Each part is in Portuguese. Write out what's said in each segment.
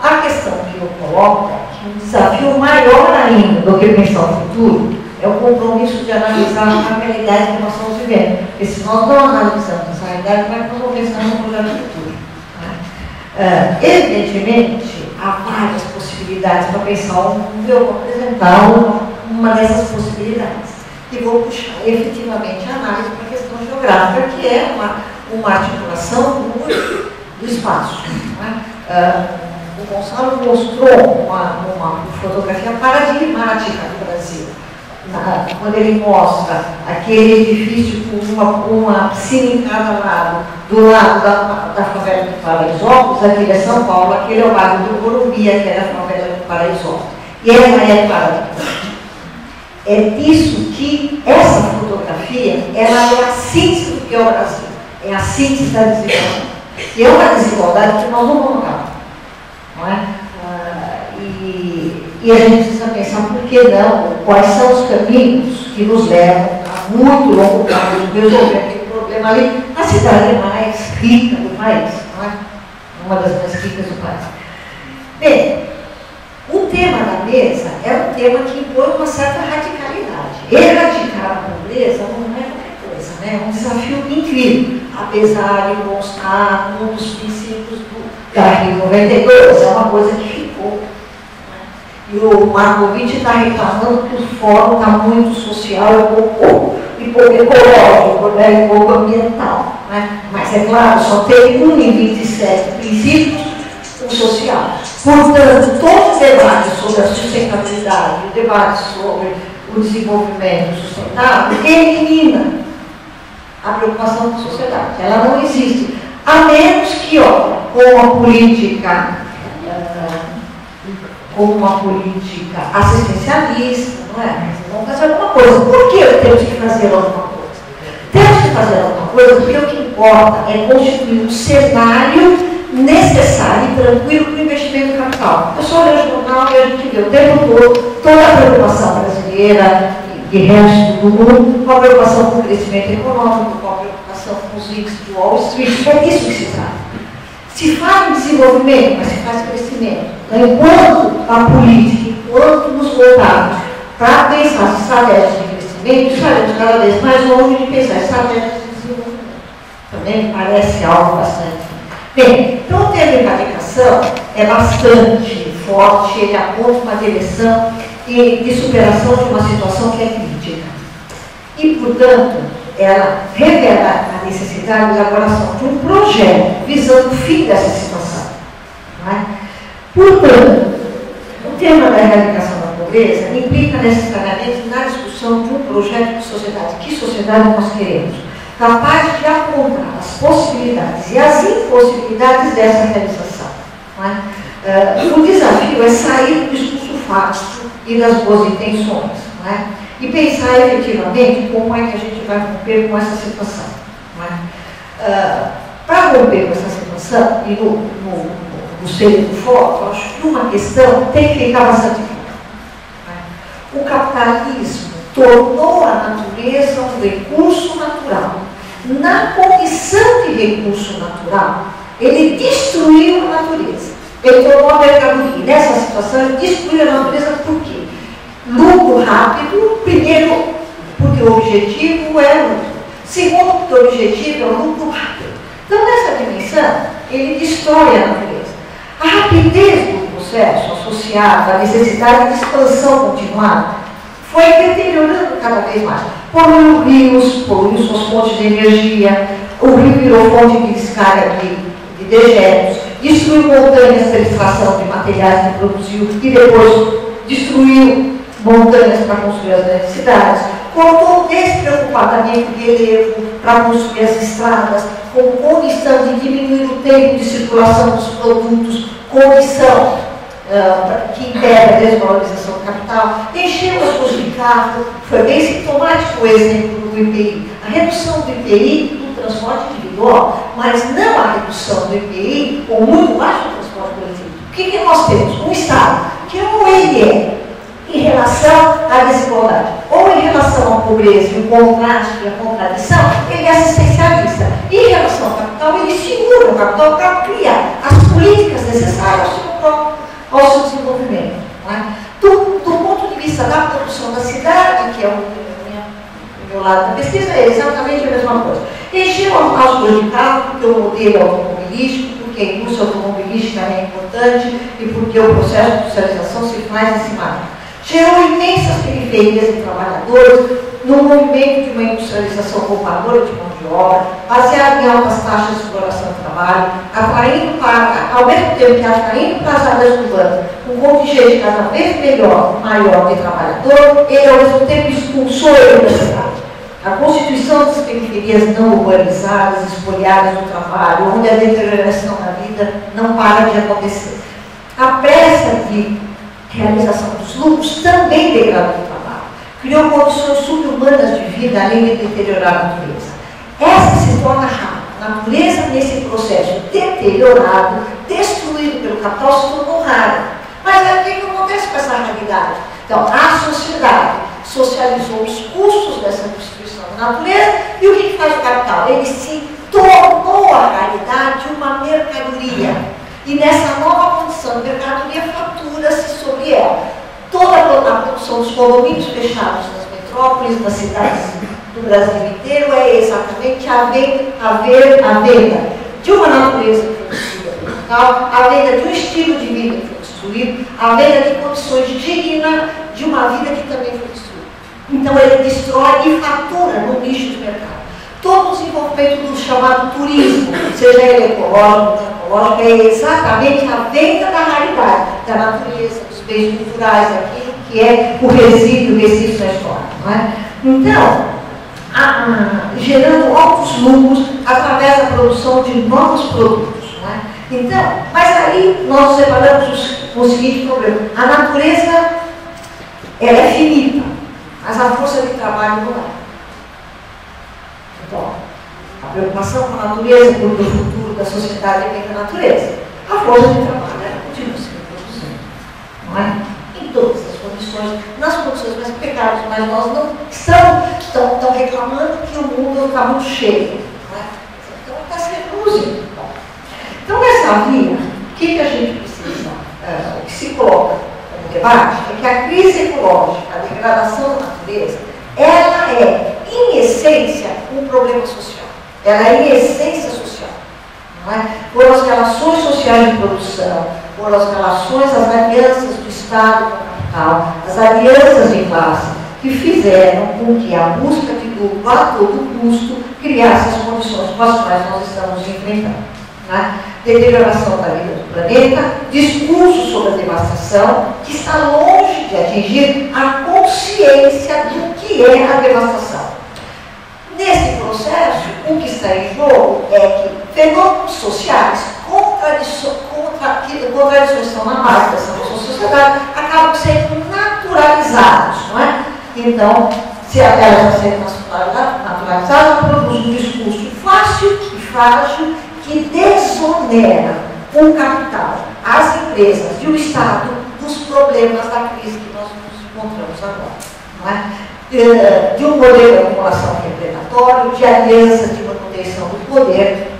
A questão que eu coloco é que um desafio maior ainda do que pensar o futuro é o compromisso de analisar a realidade que nós estamos vivendo. Porque se nós não analisamos essa realidade, como é que nós vamos pensar no projeto futuro? Evidentemente, há várias possibilidades para pensar. Eu vou apresentar uma dessas possibilidades. E vou puxar efetivamente a análise para a questão geográfica, que é uma articulação do espaço. O Gonçalo mostrou uma fotografia paradigmática do Brasil, quando ele mostra aquele edifício com uma piscina em cada lado, do lado da favela do Paraisópolis, aquele é São Paulo, aquele é o bairro do Morumbi, aquele é a favela do Paraisópolis. E ela é paradigmática. É disso que essa fotografia, ela é a síntese do que é o Brasil, é a síntese da desigualdade. E é uma desigualdade que nós não vamos acabar, não é? E a gente precisa pensar por que não, quais são os caminhos que nos levam a muito longo prazo de resolver aquele problema ali, a cidade mais rica do país, não é? Uma das mais ricas do país. Bem, o tema da mesa é um tema que impõe uma certa radicalidade. Erradicar a pobreza não é qualquer coisa, né? É um desafio incrível, apesar de constar um dos princípios da Rio 92, é uma coisa que ficou. E o Marcovitch está reclamando que o fórum está muito social e pouco ecológico, né, e pouco ambiental. Né? Mas, é claro, só tem um em 27 princípios, o social. Portanto, todo o debate sobre a sustentabilidade, o debate sobre o desenvolvimento sustentável, elimina a preocupação com a sociedade. Ela não existe. A menos que, como uma política assistencialista, não é? Vamos fazer alguma coisa. Por que temos que fazer alguma coisa? Temos que fazer alguma coisa porque o que importa é constituir um cenário necessário e tranquilo para o investimento de capital. Eu só leio o jornal e a gente vê o tempo todo toda a preocupação brasileira e resto do mundo, com a preocupação com o crescimento econômico, com a preocupação com os índices de Wall Street. É disso que se trata. Se faz em desenvolvimento, mas se faz crescimento. Enquanto a política, enquanto nos voltarmos para pensar estratégias de crescimento, estaremos cada vez mais longe de pensar estratégias de desenvolvimento. Também parece algo bastante. Bem, então o tema de erradicação é bastante forte, ele aponta uma direção de superação de uma situação que é crítica. E, portanto, ela revela a necessidade de elaboração de um projeto visando o fim dessa situação. Não é? Portanto, o tema da erradicação da pobreza implica necessariamente na discussão de um projeto de sociedade. Que sociedade nós queremos? Capaz de apontar as possibilidades e as impossibilidades dessa realização. Não é? O desafio é sair do discurso fácil e das boas intenções. Não é? E pensar efetivamente como é que a gente vai romper com essa situação. Não é? Para romper com essa situação, e no seio do foco, eu acho que uma questão tem que ficar bastante clara. O capitalismo tornou a natureza um recurso natural. Na condição de recurso natural, ele destruiu a natureza. Ele tornou a mercadoria. Nessa situação, ele destruiu a natureza por quê? Lucro rápido, primeiro, porque o objetivo é lucro. Segundo, porque o objetivo é o lucro rápido. Então, nessa dimensão, ele destrói a natureza. A rapidez do processo, associada à necessidade de expansão continuada, foi deteriorando cada vez mais. Poluiu rios, poluiu suas fontes de energia, o rio virou fonte de descarga de dejetos, destruiu montanhas para extração de materiais que produziu e depois destruiu montanhas para construir as grandes cidades, cortou despreocupadamente o relevo para construir as estradas, com condição de diminuir o tempo de circulação dos produtos, condição que impede a desvalorização do capital, encheu as ruas de carro, foi bem sintomático o exemplo do IPI. A redução do IPI no transporte individual, mas não a redução do IPI, ou muito baixo no transporte coletivo. O que nós temos? Um Estado, que ou ele é em relação à desigualdade, ou em relação à pobreza, e o contraste e a contradição, ele é assistencialista. E em relação ao capital, ele segura o capital para criar as políticas necessárias para o vista da produção da cidade, que é o meu lado da pesquisa, é exatamente a mesma coisa. Encher o nosso de carro, porque o modelo é automobilístico, porque a indústria automobilística é importante e porque o processo de industrialização se faz em cima dela. Gerou imensas periferias de trabalhadores no movimento de uma industrialização poupadora de mão de obra, baseada em altas taxas de exploração do trabalho, atraindo para, ao mesmo tempo que atraindo para as áreas urbanas um contingente cada vez maior de trabalhador, ele ao mesmo tempo expulsou ele da cidade. A constituição das periferias não urbanizadas, espoliadas do trabalho, onde a deterioração da vida não para de acontecer. A pressa de realização dos lucros também degradou o trabalho. Criou condições subhumanas de vida, além de deteriorar a natureza. Essa se torna rara. A natureza, nesse processo deteriorado, destruído pelo capital, se tornou rara. Mas o que acontece com essa raridade? Então, a sociedade socializou os custos dessa destruição da natureza e o que faz o capital? Ele se tornou a raridade uma mercadoria. E nessa nova condição de mercadoria, fatura-se sobre ela. Toda a produção dos condomínios fechados nas metrópoles, nas cidades do Brasil inteiro, é exatamente a venda de uma natureza que foi destruída pelo capital, a venda de um estilo de vida que foi destruído, a venda de condições dignas de uma vida que também foi destruída. Então ele destrói e fatura no nicho de mercado. Todo o desenvolvimento do chamado turismo, seja ele ecológico, antropológico, é exatamente a venda da raridade, da natureza, dos bens culturais, daquilo que é o resíduo da história. Não é? Então, gerando altos lucros através da produção de novos produtos. Não é? Então, mas aí nós separamos o seguinte problema: a natureza ela é finita, mas a força de trabalho não é. Então, a preocupação com a natureza, com o futuro da sociedade vem da natureza. A força de trabalho continua sendo produzida, não é? Em todas as condições, nas condições mais precárias, mas nós não estão reclamando que o mundo está muito cheio, não é? Então está se reproduzindo. Então, nessa via, o que a gente precisa, o que se coloca como debate, é que a crise ecológica, a degradação da natureza, ela é, em essência, um problema social. Ela é, em essência, social. Não é? Por as relações sociais de produção, por as relações, as alianças do Estado com o capital, as alianças de classe, que fizeram com que a busca de lucro a todo custo criasse as condições com as quais nós estamos enfrentando. Né? Deterioração da vida do planeta, discurso sobre a devastação, que está longe de atingir a consciência do que é a devastação. Nesse processo, o que está em jogo é que fenômenos sociais, contradições que estão na base dessa nossa sociedade, acabam sendo naturalizados, não é? Então, se a tela está sendo naturalizada, ela produz um discurso fácil e frágil que desonera o capital, as empresas e o Estado dos problemas da crise que nós nos encontramos agora. Não é? De um modelo de acumulação que é predatório, de aliança de manutenção do poder.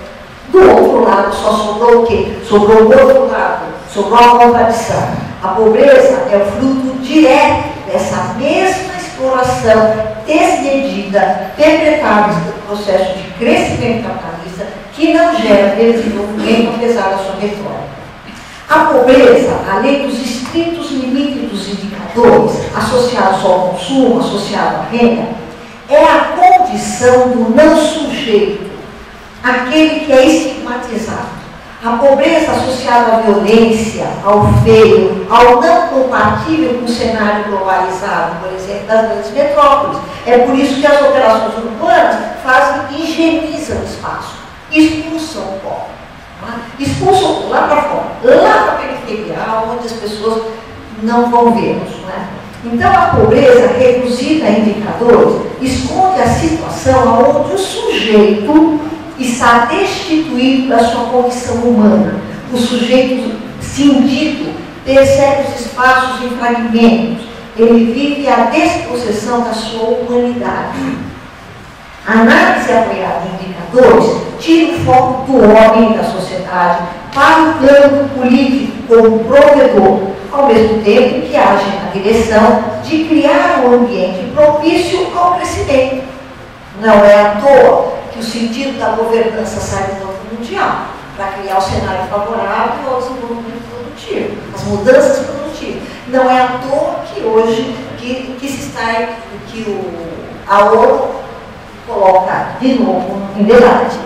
Do outro lado, só sobrou o quê? Sobrou o outro lado, sobrou a contradição. A pobreza é o fruto direto dessa mesma exploração desmedida, perpetrada do processo de crescimento capitalista, que não gera desenvolvimento apesar da sua retórica. A pobreza, além dos estritos limites dos indicadores associados ao consumo, associados à renda, é a condição do não sujeito, aquele que é estigmatizado. A pobreza associada à violência, ao feio, ao não compatível com o cenário globalizado, por exemplo, das grandes metrópoles. É por isso que as operações urbanas higienizam o espaço, expulsam o pobre. Expulsam lá para fora, lá para a periferia, onde as pessoas não vão vê-los. Então, a pobreza reduzida a indicadores esconde a situação onde o sujeito está destituído da sua condição humana. O sujeito cindido percebe os espaços em fragmentos. Ele vive a despossessão da sua humanidade. A análise apoiada em indicadores tira o foco do homem e da sociedade para o plano político como provedor, ao mesmo tempo que agem na direção de criar um ambiente propício ao crescimento. Não é à toa que o sentido da governança sai do Banco Mundial para criar o cenário favorável ao desenvolvimento produtivo, as mudanças produtivas. Não é à toa que hoje que se está, a ONU coloca de novo em debate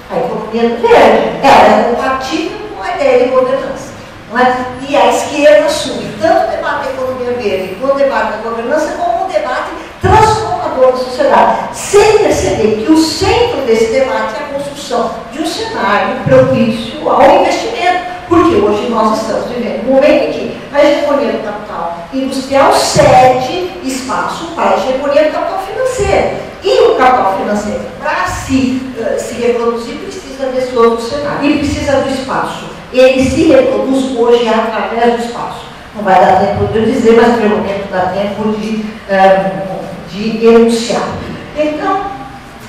a economia do verde. Ela é compatível com a ideia de governança. Não é? E a esquerda assume tanto o debate da economia verde quanto o debate da governança como um debate transformador da sociedade, sem perceber que o centro desse debate é a construção de um cenário propício ao investimento, porque hoje nós estamos vivendo um momento em que a hegemonia do capital industrial cede espaço para a hegemonia do capital financeiro. E o capital financeiro, para se reproduzir, precisa desse outro cenário, e precisa do espaço. Ele se reproduz hoje através do espaço. Não vai dar tempo de eu dizer, mas pelo menos dá tempo de enunciar. Então,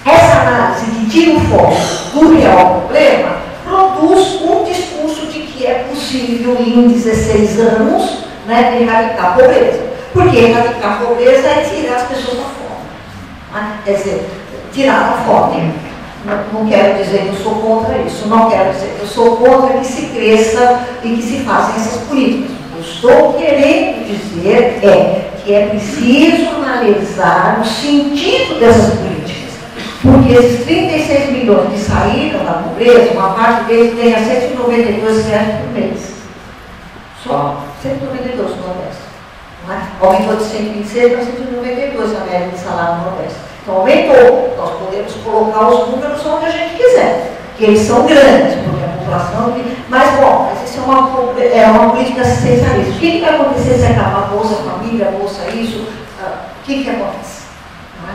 essa análise que tira o foco do real problema produz um discurso de que é possível, em 16 anos, né, erradicar a pobreza. Porque erradicar a pobreza é tirar as pessoas da fome. Né? Quer dizer, tirar a fome. Não quero dizer que eu sou contra isso, não quero dizer que eu sou contra que se cresça e que se façam essas políticas. O que eu estou querendo dizer que é preciso analisar o sentido dessas políticas. Porque esses 36 milhões que saíram da pobreza, uma parte deles ganha R$192 por mês. Só 192 no Nordeste. Não é? Aumentou de 126 para 192 a média de salário no Nordeste. Então aumentou. Nós podemos colocar os números onde a gente quiser, que eles são grandes, porque a população... Mas, bom, mas isso é uma política assistencialista. O que vai acontecer se acabar a Bolsa Família, a Bolsa isso? O que acontece? Não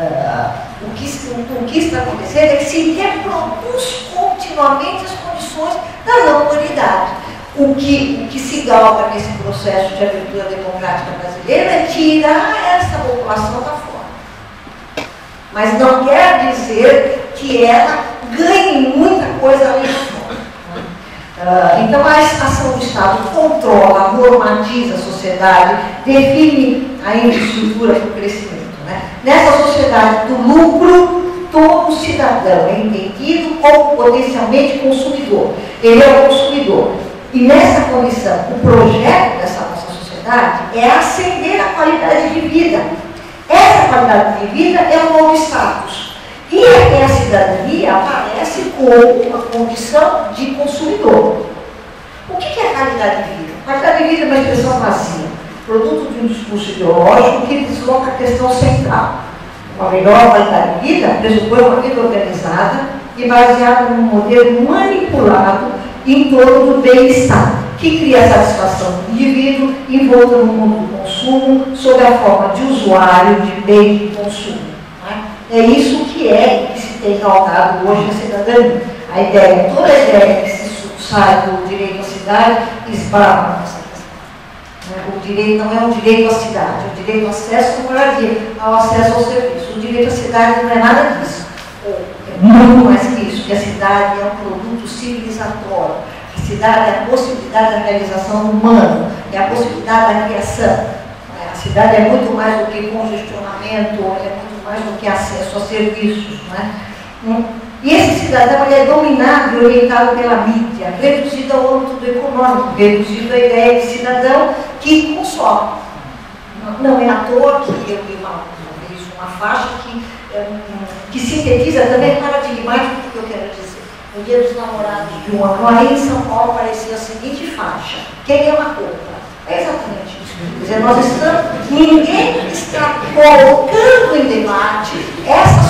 é? O que está acontecendo é que se reproduz continuamente as condições da não humanidade. O que se galga nesse processo de abertura democrática brasileira é tirar essa população da fome. Mas não quer dizer que ela ganhe muita coisa ali fora. Então, a ação do Estado controla, normatiza a sociedade, define a infraestrutura para o crescimento. Né? Nessa sociedade do lucro, todo cidadão é entendido como potencialmente consumidor. Ele é o consumidor. E nessa condição, o projeto dessa nossa sociedade é ascender a qualidade de vida. Essa qualidade de vida é um novo status. E a cidadania aparece como uma condição de consumidor. O que é qualidade de vida? Qualidade de vida é uma expressão vazia, produto de um discurso ideológico que desloca a questão central. Uma melhor qualidade de vida pressupõe uma vida organizada e baseada num modelo manipulado em torno do bem-estar, que cria a satisfação do indivíduo envolto no mundo do consumo sob a forma de usuário de bem de consumo. Né? É isso que se tem galgado hoje na cidadania. A ideia, toda a ideia que se sai do direito à cidade esbarra nessa questão. O direito não é um direito à cidade, o direito ao acesso à moradia, ao acesso ao serviço. O direito à cidade não é nada disso. É muito mais que isso, que a cidade é um produto civilizatório. A cidade é a possibilidade da realização humana, é a possibilidade da criação. A cidade é muito mais do que congestionamento, é muito mais do que acesso a serviços. Não é? E esse cidadão ele é dominado e orientado pela mídia, reduzido ao âmbito do econômico, reduzido à ideia de cidadão que consome. Não é à toa que eu li uma faixa que sintetiza também paradigmático o que eu quero dizer. No Dia dos Namorados de um ano, aí em São Paulo aparecia a seguinte faixa: quem é uma compra? É exatamente isso. Quer dizer, ninguém está colocando em debate essa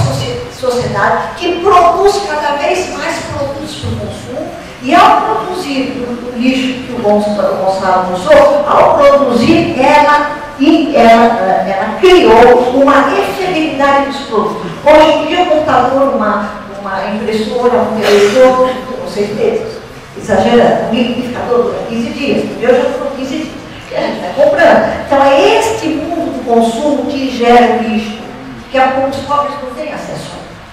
sociedade que produz cada vez mais produtos para o consumo, e ao produzir o lixo que o Gonçalo usou, ao produzir, ela criou uma efetividade dos produtos. Hoje em dia, o computador, uma impressora, um televisor, com certeza, exagerando, um liquidificador dura 15 dias, o meu já durou 15 dias, que a gente vai comprando. Então, é este mundo do consumo que gera o lixo, que os pobres não têm acesso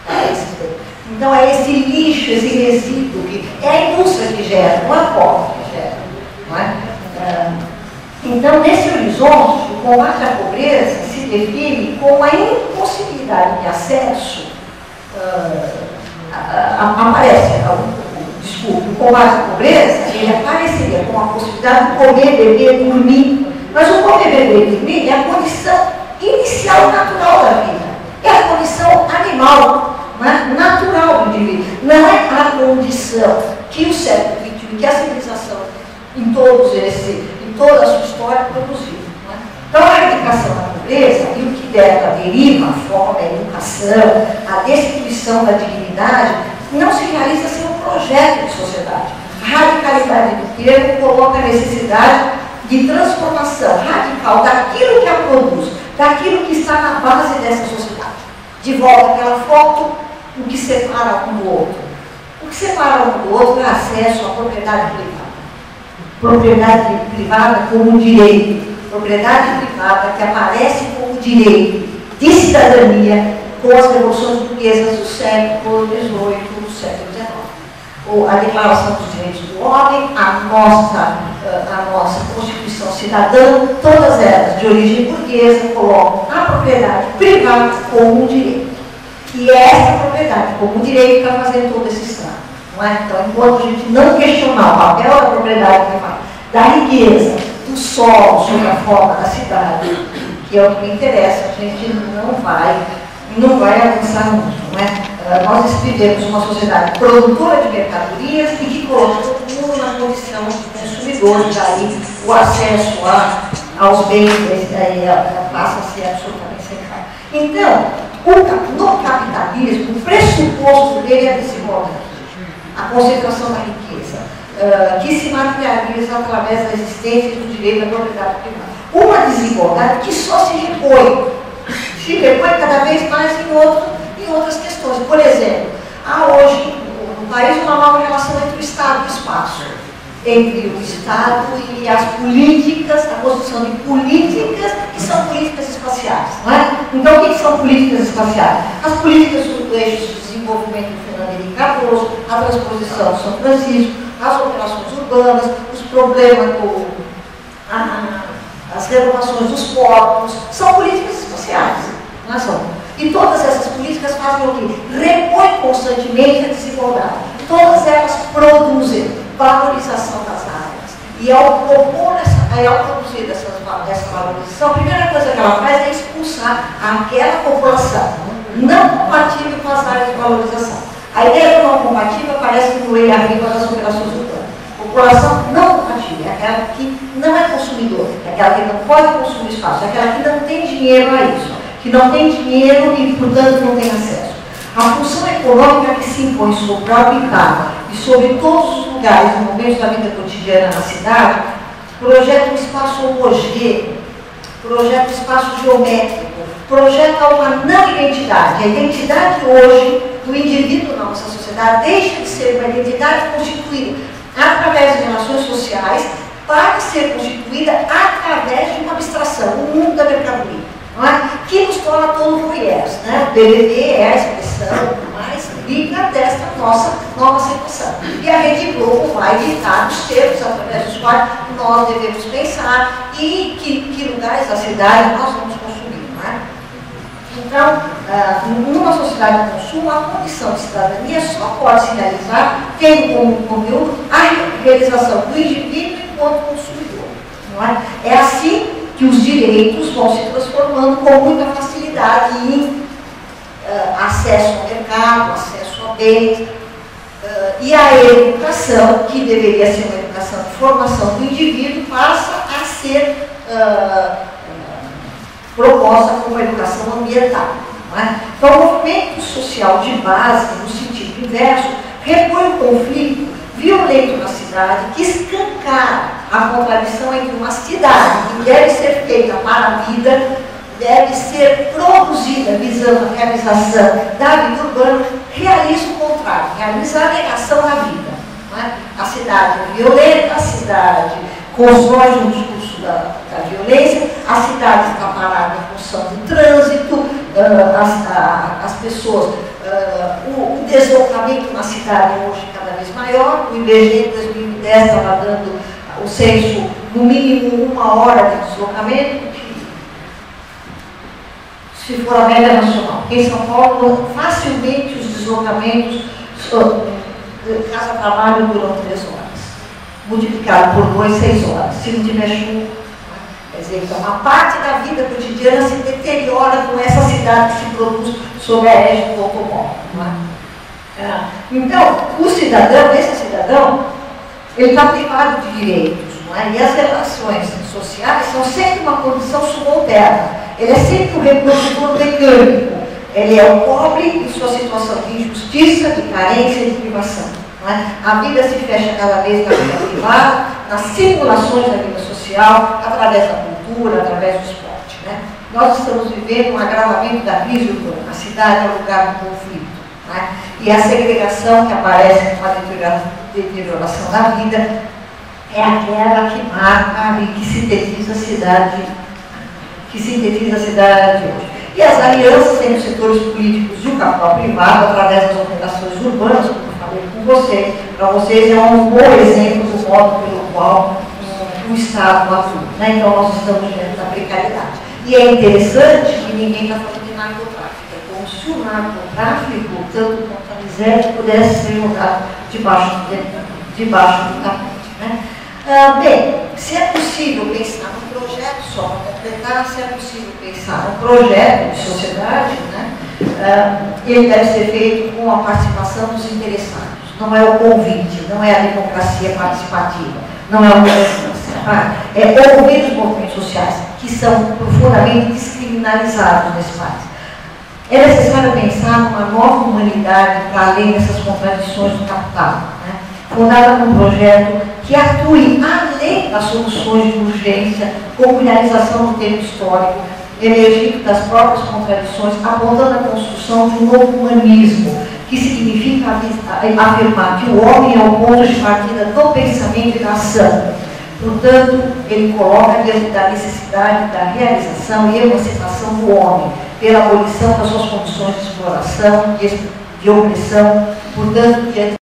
a esse bem. Então, é esse lixo, esse resíduo, que é a indústria que gera, não é a pobre que gera. Não é? Então, nesse horizonte, o combate à pobreza se define como a impossibilidade de acesso, o combate à pobreza, ele apareceria como a possibilidade de comer, beber, dormir. Mas o comer, beber e dormir é a condição inicial natural da vida. É a condição animal, né, natural do indivíduo. Não é a condição que o século XXI, que a civilização, em toda a sua história, produziu. Né? Então, a erradicação da pobreza e o que dela deriva, a fome, a educação, a destituição da dignidade, não se realiza sem um projeto de sociedade. A radicalidade do termo coloca a necessidade de transformação radical daquilo que a produz, daquilo que está na base dessa sociedade. De volta àquela foto, o que separa um do outro. O que separa um do outro é acesso à propriedade privada. Propriedade privada como direito. Propriedade privada que aparece como direito de cidadania com as revoluções burguesas do século XVIII, do século XIX. A Declaração dos Direitos do Homem, a nossa Constituição Cidadã, todas elas de origem burguesa colocam a propriedade privada como um direito. E é essa propriedade como um direito que está fazendo todo esse estrago. Não é? Então, enquanto a gente não questionar o papel da propriedade privada, da riqueza, do solo, sobre a forma da cidade, que é o que me interessa, a gente não vai avançar muito. Não é? Nós vivemos uma sociedade produtora de mercadorias e que coloca todo mundo na condição de consumidores, aí o acesso aos bens passa a ser absolutamente secário. Então, no capitalismo, o pressuposto dele é a desigualdade, a concentração da riqueza, que se materializa através da existência do direito à propriedade privada. Uma desigualdade que só se repõe cada vez mais em outras questões. Por exemplo, há hoje no país uma nova relação entre o Estado e o espaço, entre o Estado e as políticas, a construção de políticas que são políticas espaciais. Não é? Então, o que são políticas espaciais? As políticas do eixo de desenvolvimento do Fernando Henrique Cardoso, a transposição do São Francisco, as operações urbanas, os problemas as renovações dos portos, são políticas espaciais. Não é só? E todas essas políticas fazem o quê? Repõem constantemente a desigualdade. Todas elas produzem valorização das áreas. E ao produzir essa valorização, a primeira coisa que ela faz é expulsar aquela população não compatível com as áreas de valorização. A ideia do não compatível aparece no E arriba das operações urbanas. População não compatível é aquela que não é consumidor, é aquela que não pode consumir espaço, é aquela que não tem dinheiro a isso, que não tem dinheiro e, portanto, não tem acesso. A função econômica que se impõe sobre a habitat e sobre todos os lugares e momentos da vida cotidiana na cidade, projeta um espaço homogêneo, projeta um espaço geométrico, projeta uma não identidade. A identidade hoje do indivíduo na nossa sociedade deixa de ser uma identidade constituída através de relações sociais para ser constituída através de uma abstração, o mundo da mercadoria. Que nos torna todo voyeurs. Né? O BBB é a expressão mais rica desta nossa nova situação. E a Rede Globo vai ditar os termos através dos quais nós devemos pensar e que lugares da cidade nós vamos consumir. Não é? Então, numa sociedade de consumo, a condição de cidadania só pode se realizar tendo como conteúdo a realização do indivíduo enquanto consumidor. Não é? É assim que os direitos vão se transformando com muita facilidade em acesso ao mercado, acesso a bens, e a educação, que deveria ser uma educação de formação do indivíduo, passa a ser proposta como uma educação ambiental. Não é? Então, o movimento social de base, no sentido inverso, repõe o conflito violento na cidade, que escancara a contradição entre uma cidade que deve ser feita para a vida, deve ser produzida visando a realização da vida urbana, realiza o contrário, realiza a negação da vida. Não é? A cidade é violenta, a cidade constrói um discurso da violência, a cidade está parada em função do trânsito, as pessoas, o deslocamento na cidade é hoje cada vez maior. O IBGE em 2010 estava dando o censo no mínimo 1 hora de deslocamento, se for a média nacional. Em São Paulo, facilmente os deslocamentos casa-trabalho duram 3 horas. Multiplicado por 2, 6 horas. Se não tiver chuva, quer dizer, então, uma parte da vida cotidiana se deteriora com essa cidade que se produz sob a égide do automóvel. Então, o cidadão, esse cidadão, ele está privado de direitos, não é? E as relações sociais são sempre uma condição subalterna. Ele é sempre um reprodutor mecânico. Ele é o pobre em sua situação de injustiça, de carência e de privação. Não é? A vida se fecha cada vez na vida privada, nas simulações da vida social, através da cultura, através do esporte. Né? Nós estamos vivendo um agravamento da crise urbana. A cidade é o lugar do conflito. Né? E a segregação que aparece com a deterioração da vida é aquela que marca e que sintetiza a cidade hoje. E as alianças entre os setores políticos e o capital privado, através das operações urbanas, como eu falei com vocês, para vocês é um bom exemplo do modo pelo qual o Estado atua. Né? Então nós estamos diante da precariedade. E é interessante que ninguém está falando de narcotráfico. É como se o narcotráfico, tanto quanto a miséria, pudesse ser jogado debaixo do tapete. Né? Bem, se é possível pensar num projeto, só para completar, se é possível pensar num projeto de sociedade, né, ele deve ser feito com a participação dos interessados. Não é o convite, não é a democracia participativa, não é a governança. É ouvir os movimentos sociais, que são profundamente descriminalizados nesse país. É necessário pensar numa nova humanidade para além dessas contradições do capital, né? Fundada num projeto que atue além das soluções de urgência, com realização do tempo histórico, emergindo das próprias contradições, apontando a construção de um novo humanismo, que significa afirmar que o homem é o ponto de partida do pensamento e da ação. Portanto, ele coloca diante da necessidade da realização e emancipação do homem, pela abolição das suas condições de exploração, de opressão, portanto, diante